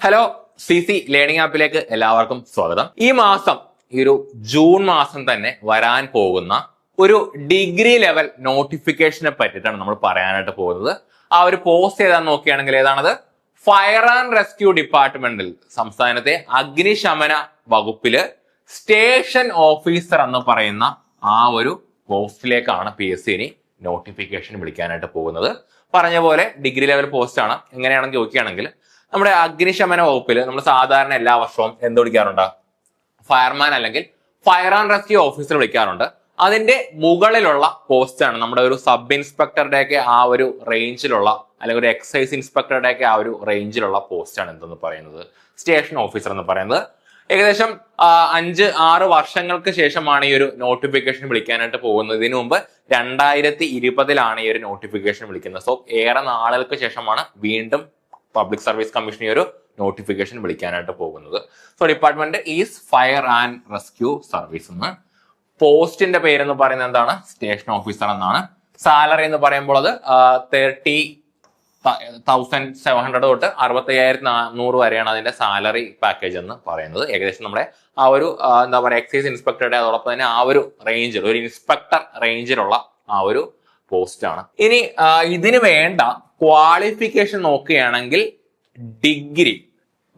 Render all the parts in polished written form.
Hello, CC learning ആപ്പിലേക്ക് എല്ലാവർക്കും സ്വാഗതം. ഈ മാസം ഈ ഒരു ജൂൺ മാസം തന്നെ വരാൻ പോകുന്ന ഒരു ഡിഗ്രി ലെവൽ നോട്ടിഫിക്കേഷനെ പറ്റിയിട്ടാണ് നമ്മൾ പറയാനായിട്ട് പോകുന്നത്. ആ ഒരു പോസ്റ്റ് ഏതാന്ന് നോക്കുകയാണെങ്കിൽ ഏതാണത്? ഫയർ ആൻഡ് റെസ്ക്യൂ ഡിപ്പാർട്ട്മെന്റിൽ, സംസ്ഥാനത്തെ അഗ്നിശമന വകുപ്പില് സ്റ്റേഷൻ ഓഫീസർ എന്ന് പറയുന്ന ആ ഒരു പോസ്റ്റിലേക്കാണ് PSC ഇനി നോട്ടിഫിക്കേഷൻ വിളിക്കാനായിട്ട് പോകുന്നത്. പറഞ്ഞ പോലെ ഡിഗ്രി ലെവൽ പോസ്റ്റ് ആണ്. എങ്ങനെയാണെന്ന് ചോദിക്കുകയാണെങ്കിൽ നമ്മുടെ അഗ്നിശമന വകുപ്പിൽ നമ്മൾ സാധാരണ എല്ലാ വർഷവും എന്ത് വിളിക്കാറുണ്ട്? ഫയർമാൻ അല്ലെങ്കിൽ ഫയർ ആൻഡ് റെസ്ക്യൂ ഓഫീസർ വിളിക്കാറുണ്ട്. അതിന്റെ മുകളിലുള്ള പോസ്റ്റാണ് നമ്മുടെ ഒരു സബ് ഇൻസ്പെക്ടറുടെ ഒക്കെ ആ ഒരു റേഞ്ചിലുള്ള, അല്ലെങ്കിൽ ഒരു എക്സൈസ് ഇൻസ്പെക്ടറുടെ ഒക്കെ ആ ഒരു റേഞ്ചിലുള്ള പോസ്റ്റാണ് എന്തെന്ന് പറയുന്നത് സ്റ്റേഷൻ ഓഫീസർ എന്ന് പറയുന്നത്. ഏകദേശം 5-6 വർഷങ്ങൾക്ക് ശേഷമാണ് ഈ ഒരു നോട്ടിഫിക്കേഷൻ വിളിക്കാനായിട്ട് പോകുന്നത്. ഇതിനു മുമ്പ് 2020 ഈ ഒരു നോട്ടിഫിക്കേഷൻ വിളിക്കുന്നത്. സോ ഏറെ നാളുകൾക്ക് ശേഷമാണ് വീണ്ടും പബ്ലിക് സർവീസ് കമ്മീഷൻ ഈ ഒരു നോട്ടിഫിക്കേഷൻ വിളിക്കാനായിട്ട് പോകുന്നത്. So department is fire and rescue service എന്ന്. പോസ്റ്റിന്റെ പേരെന്ന് പറയുന്നത് എന്താണ്? സ്റ്റേഷൻ ഓഫീസർ എന്നാണ്. സാലറി എന്ന് പറയുമ്പോൾ അത് 30,700 തൊട്ട് 65,400 വരെയാണ് അതിന്റെ സാലറി പാക്കേജ് എന്ന് പറയുന്നത്. ഏകദേശം നമ്മുടെ ആ ഒരു എന്താ പറയുക, എക്സൈസ് ഇൻസ്പെക്ടറുടെ അതോടൊപ്പം തന്നെ ആ ഒരു റേഞ്ചിൽ, ഒരു ഇൻസ്പെക്ടർ റേഞ്ചിലുള്ള ആ ഒരു പോസ്റ്റ് ആണ്. ഇനി ഇതിന് വേണ്ട ക്വാളിഫിക്കേഷൻ നോക്കുകയാണെങ്കിൽ ഡിഗ്രി,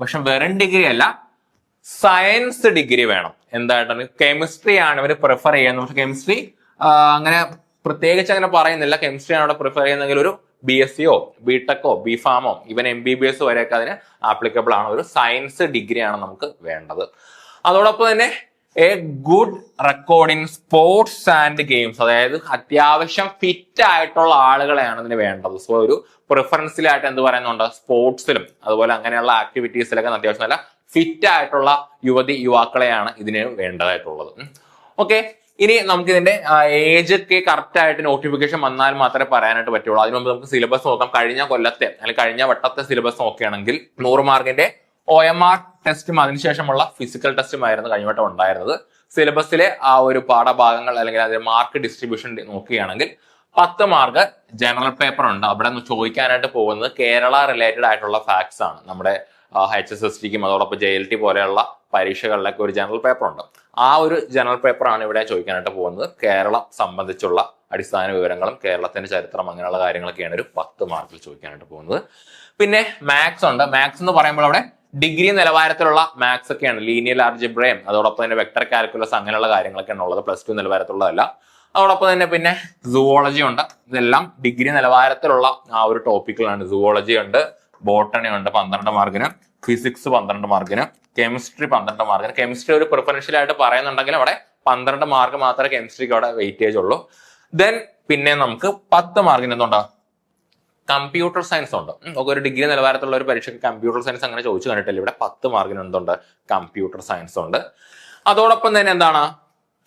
പക്ഷെ വെറും ഡിഗ്രി അല്ല, സയൻസ് ഡിഗ്രി വേണം. എന്തായിട്ടാണ്? കെമിസ്ട്രി ആണ് ഇവർ പ്രിഫർ ചെയ്യുന്നത്. പക്ഷെ കെമിസ്ട്രി അങ്ങനെ പ്രത്യേകിച്ച് അങ്ങനെ പറയുന്നില്ല. കെമിസ്ട്രി ആണ് അവിടെ പ്രിഫർ ചെയ്യുന്നെങ്കിൽ ഒരു BSCയോ BTechോ BPharmോ ഈവൻ MBBS വരെയൊക്കെ അതിന് ആപ്ലിക്കബിൾ ആണ്. ഒരു സയൻസ് ഡിഗ്രി ആണ് നമുക്ക് വേണ്ടത്. അതോടൊപ്പം തന്നെ A good record in sports and games, അതായത് അത്യാവശ്യം ഫിറ്റ് ആയിട്ടുള്ള ആളുകളെയാണ് ഇതിന് വേണ്ടത്. സോ ഒരു പ്രിഫറൻസിലായിട്ട് എന്ത് പറയുന്നുണ്ട്? സ്പോർട്സിലും അതുപോലെ അങ്ങനെയുള്ള ആക്ടിവിറ്റീസിലൊക്കെ അത്യാവശ്യം നല്ല ഫിറ്റ് ആയിട്ടുള്ള യുവാക്കളെയാണ് ഇതിന് വേണ്ടതായിട്ടുള്ളത്. ഓക്കെ, ഇനി നമുക്ക് ഇതിന്റെ ഏജ് ഒക്കെ കറക്റ്റ് ആയിട്ട് നോട്ടിഫിക്കേഷൻ വന്നാൽ മാത്രമേ പറയാനായിട്ട് പറ്റുള്ളൂ. അതിന് മുമ്പ് നമുക്ക് സിലബസ് നോക്കാം. കഴിഞ്ഞ കൊല്ലത്തെ അല്ലെങ്കിൽ കഴിഞ്ഞ വട്ടത്തെ സിലബസ് നോക്കുകയാണെങ്കിൽ 100 മാർക്കിന്റെ OMR ടെസ്റ്റും അതിനുശേഷമുള്ള ഫിസിക്കൽ ടെസ്റ്റും ആയിരുന്നു കഴിഞ്ഞ വട്ടം ഉണ്ടായിരുന്നത്. സിലബസിലെ ആ ഒരു പാഠഭാഗങ്ങൾ അല്ലെങ്കിൽ അതിന്റെ മാർക്ക് ഡിസ്ട്രിബ്യൂഷൻ നോക്കുകയാണെങ്കിൽ 10 മാർക്ക് ജനറൽ പേപ്പർ ഉണ്ട്. അവിടെ ചോദിക്കാനായിട്ട് പോകുന്നത് കേരള റിലേറ്റഡ് ആയിട്ടുള്ള ഫാക്ട്സ് ആണ്. നമ്മുടെ HSSTക്കും അതോടൊപ്പം JLT പോലെയുള്ള പരീക്ഷകളിലൊക്കെ ഒരു ജനറൽ പേപ്പർ ഉണ്ട്. ആ ഒരു ജനറൽ പേപ്പറാണ് ഇവിടെ ചോദിക്കാനായിട്ട് പോകുന്നത്. കേരളം സംബന്ധിച്ചുള്ള അടിസ്ഥാന വിവരങ്ങളും കേരളത്തിന്റെ ചരിത്രം അങ്ങനെയുള്ള കാര്യങ്ങളൊക്കെയാണ് ഒരു 10 മാർക്കിൽ ചോദിക്കാനായിട്ട് പോകുന്നത്. പിന്നെ മാത്സ് ഉണ്ട്. മാത്സ് എന്ന് പറയുമ്പോൾ അവിടെ ഡിഗ്രി നിലവാരത്തിലുള്ള മാത്സ് ഒക്കെയാണ്. ലീനിയർ ആൽജിബ്രയും അതോടൊപ്പം തന്നെ വെക്ടർ കാൽക്കുലസ് അങ്ങനെയുള്ള കാര്യങ്ങളൊക്കെയാണ് ഉള്ളത്. +2 നിലവാരത്തിലുള്ളതല്ല. അതോടൊപ്പം തന്നെ പിന്നെ സുവോളജി ഉണ്ട്. ഇതെല്ലാം ഡിഗ്രി നിലവാരത്തിലുള്ള ആ ഒരു ടോപ്പിക്കുകളാണ്. സുവോളജി ഉണ്ട്, ബോട്ടണി ഉണ്ട് 12 മാർക്കിന്, ഫിസിക്സ് 12 മാർക്കിന്, കെമിസ്ട്രി 12 മാർക്കിന്. കെമിസ്ട്രി ഒരു പ്രിഫറൻഷ്യൽ ആയിട്ട് പറയുന്നുണ്ടെങ്കിൽ അവിടെ 12 മാർക്ക് മാത്രമേ കെമിസ്ട്രിക്ക് അവിടെ വെയിറ്റേജ് ഉള്ളൂ. ദെൻ പിന്നെ നമുക്ക് 10 മാർക്കിന് എന്തുണ്ടോ? കമ്പ്യൂട്ടർ സയൻസ് ഉണ്ട്. ഒരു ഡിഗ്രി നിലവാരത്തിലുള്ള ഒരു പരീക്ഷയ്ക്ക് കമ്പ്യൂട്ടർ സയൻസ് അങ്ങനെ ചോദിച്ചു കണ്ടിട്ടില്ല. ഇവിടെ 10 മാർക്കിന് എന്തുണ്ട്? കമ്പ്യൂട്ടർ സയൻസ് ഉണ്ട്. അതോടൊപ്പം തന്നെ എന്താണ്?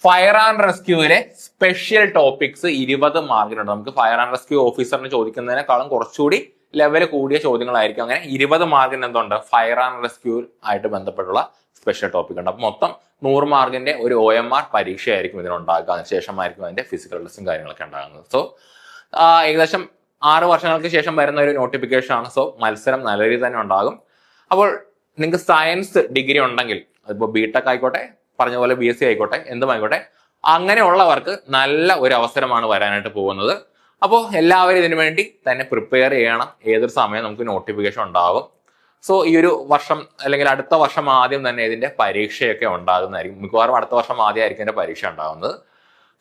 ഫയർ ആൻഡ് റെസ്ക്യൂവിലെ സ്പെഷ്യൽ ടോപ്പിക്സ് 20 മാർക്കിനുണ്ട്. നമുക്ക് ഫയർ ആൻഡ് റെസ്ക്യൂ ഓഫീസറിന് ചോദിക്കുന്നതിനേക്കാളും കുറച്ചുകൂടി ലെവൽ കൂടിയ ചോദ്യങ്ങളായിരിക്കും. അങ്ങനെ 20 മാർക്കിന് എന്തുണ്ട്? ഫയർ ആൻഡ് റെസ്ക്യൂ ആയിട്ട് ബന്ധപ്പെട്ടുള്ള സ്പെഷ്യൽ ടോപ്പിക് ഉണ്ട്. അപ്പൊ മൊത്തം 100 മാർക്കിന്റെ ഒരു OMR പരീക്ഷയായിരിക്കും ഇതിനുണ്ടാകുക. അതിനുശേഷമായിരിക്കും അതിന്റെ ഫിസിക്കൽ ടെസ്റ്റും കാര്യങ്ങളൊക്കെ ഉണ്ടാകുന്നത്. സോ ഏകദേശം 6 വർഷങ്ങൾക്ക് ശേഷം വരുന്ന ഒരു നോട്ടിഫിക്കേഷൻ ആണ്. സോ മത്സരം നല്ല രീതിയിൽ തന്നെ ഉണ്ടാകും. അപ്പോൾ നിങ്ങൾക്ക് സയൻസ് ഡിഗ്രി ഉണ്ടെങ്കിൽ, അതിപ്പോ BTech ആയിക്കോട്ടെ, പറഞ്ഞ പോലെ BSc ആയിക്കോട്ടെ, എന്തുമായിക്കോട്ടെ, അങ്ങനെയുള്ളവർക്ക് നല്ല ഒരു അവസരമാണ് വരാനായിട്ട് പോകുന്നത്. അപ്പോൾ എല്ലാവരും ഇതിനു വേണ്ടി തന്നെ പ്രിപ്പയർ ചെയ്യണം. ഏതൊരു സമയം നമുക്ക് നോട്ടിഫിക്കേഷൻ ഉണ്ടാകും. സോ ഈ ഒരു വർഷം അല്ലെങ്കിൽ അടുത്ത വർഷം ആദ്യം തന്നെ ഇതിന്റെ പരീക്ഷയൊക്കെ ഉണ്ടാകുന്നതായിരിക്കും. മിക്കവാറും അടുത്ത വർഷം ആദ്യമായിരിക്കും ഇതിന്റെ പരീക്ഷ ഉണ്ടാകുന്നത്.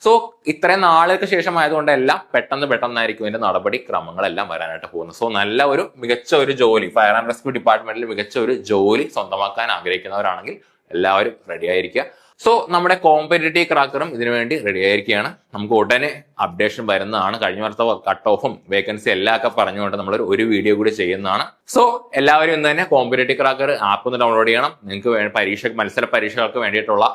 സോ ഇത്രയും നാളുകൾക്ക് ശേഷം ആയതുകൊണ്ട് എല്ലാം പെട്ടെന്നായിരിക്കും ഇതിന്റെ നടപടി ക്രമങ്ങളെല്ലാം വരാനായിട്ട് പോകുന്നത്. സോ നല്ല ഒരു മികച്ച ഒരു ജോലി, ഫയർ ആൻഡ് റെസ്ക്യൂ ഡിപ്പാർട്ട്മെന്റിൽ മികച്ച ഒരു ജോലി സ്വന്തമാക്കാൻ ആഗ്രഹിക്കുന്നവരാണെങ്കിൽ എല്ലാവരും റെഡി ആയിരിക്കുക. സോ നമ്മുടെ കോമ്പറ്റേറ്റീവ് ക്രാക്കറും ഇതിനുവേണ്ടി റെഡി ആയിരിക്കുകയാണ്. നമുക്ക് ഉടനെ അപ്ഡേഷൻ വരുന്നതാണ്. കഴിഞ്ഞ വർഷത്തെ കട്ട് ഓഫും വേക്കൻസി എല്ലാം ഒക്കെ പറഞ്ഞുകൊണ്ട് നമ്മൾ ഒരു വീഡിയോ കൂടി ചെയ്യുന്നതാണ്. സോ എല്ലാവരും ഇന്ന് തന്നെ കോമ്പറ്റേറ്റീവ് ക്രാക്കർ ആപ്പ് ഒന്ന് ഡൗൺലോഡ് ചെയ്യണം. നിങ്ങൾക്ക് മത്സര പരീക്ഷകൾക്ക് വേണ്ടിയിട്ടുള്ള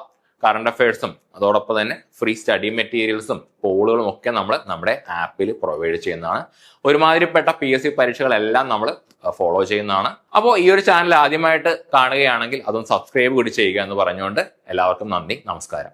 കറണ്ട് അഫയേഴ്സും അതോടൊപ്പം തന്നെ ഫ്രീ സ്റ്റഡി മെറ്റീരിയൽസും പോളുകളും ഒക്കെ നമ്മൾ നമ്മുടെ ആപ്പിൽ പ്രൊവൈഡ് ചെയ്യുന്നതാണ്. ഒരുമാതിരിപ്പെട്ട PSC പരീക്ഷകളെല്ലാം നമ്മൾ ഫോളോ ചെയ്യുന്നതാണ്. അപ്പോൾ ഈ ഒരു ചാനൽ ആദ്യമായിട്ട് കാണുകയാണെങ്കിൽ അതൊന്ന് സബ്സ്ക്രൈബ് കൂടി ചെയ്യുക എന്ന് പറഞ്ഞുകൊണ്ട് എല്ലാവർക്കും നന്ദി, നമസ്കാരം.